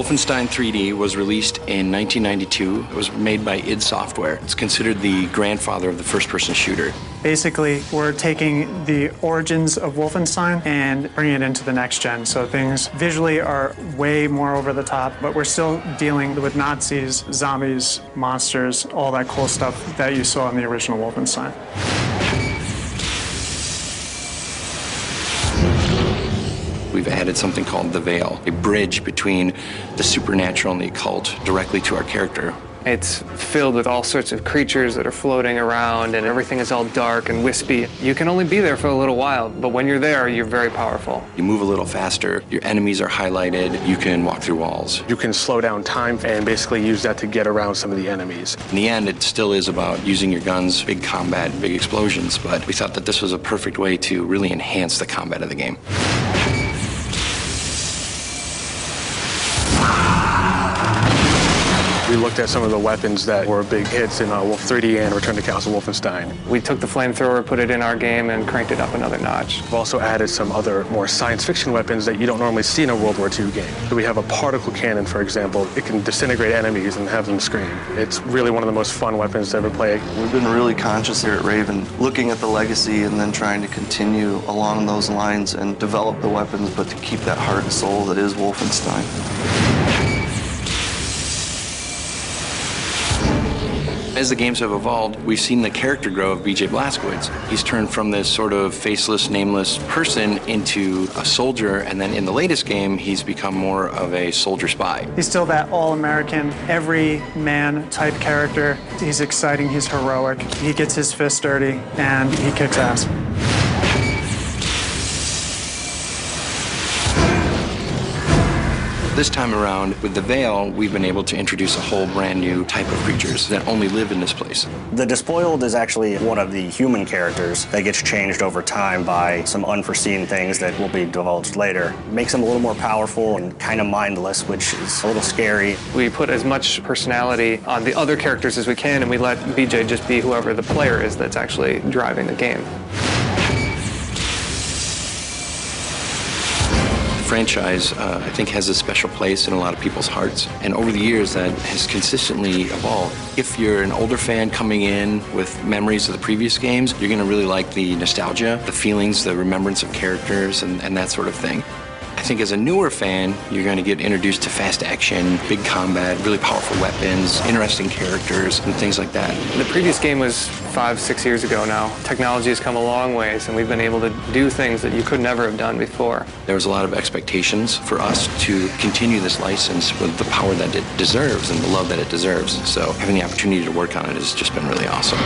Wolfenstein 3D was released in 1992. It was made by id Software. It's considered the grandfather of the first-person shooter. Basically, we're taking the origins of Wolfenstein and bringing it into the next gen. So things visually are way more over the top, but we're still dealing with Nazis, zombies, monsters, all that cool stuff that you saw in the original Wolfenstein. We've added something called the Veil, a bridge between the supernatural and the occult directly to our character. It's filled with all sorts of creatures that are floating around, and everything is all dark and wispy. You can only be there for a little while, but when you're there, you're very powerful. You move a little faster, your enemies are highlighted, you can walk through walls. You can slow down time and basically use that to get around some of the enemies. In the end, it still is about using your guns, big combat, big explosions, but we thought that this was a perfect way to really enhance the combat of the game. We looked at some of the weapons that were big hits in Wolf 3D and Return to Castle Wolfenstein. We took the flamethrower, put it in our game, and cranked it up another notch. We've also added some other more science fiction weapons that you don't normally see in a World War II game. So we have a particle cannon, for example. It can disintegrate enemies and have them scream. It's really one of the most fun weapons to ever play. We've been really conscious here at Raven, looking at the legacy and then trying to continue along those lines and develop the weapons, but to keep that heart and soul that is Wolfenstein. As the games have evolved, we've seen the character grow of BJ Blazkowicz. He's turned from this sort of faceless, nameless person into a soldier, and then in the latest game, he's become more of a soldier spy. He's still that all-American, every-man type character. He's exciting, he's heroic, he gets his fist dirty, and he kicks ass. This time around, with the Veil, we've been able to introduce a whole brand new type of creatures that only live in this place. The Despoiled is actually one of the human characters that gets changed over time by some unforeseen things that will be divulged later. Makes him a little more powerful and kind of mindless, which is a little scary. We put as much personality on the other characters as we can, and we let BJ just be whoever the player is that's actually driving the game. The franchise, I think, has a special place in a lot of people's hearts, and over the years that has consistently evolved. If you're an older fan coming in with memories of the previous games, you're going to really like the nostalgia, the feelings, the remembrance of characters, and that sort of thing. I think as a newer fan, you're going to get introduced to fast action, big combat, really powerful weapons, interesting characters, and things like that. The previous game was 5-6 years ago now. Technology has come a long ways, and we've been able to do things that you could never have done before. There was a lot of expectations for us to continue this license with the power that it deserves and the love that it deserves. So having the opportunity to work on it has just been really awesome.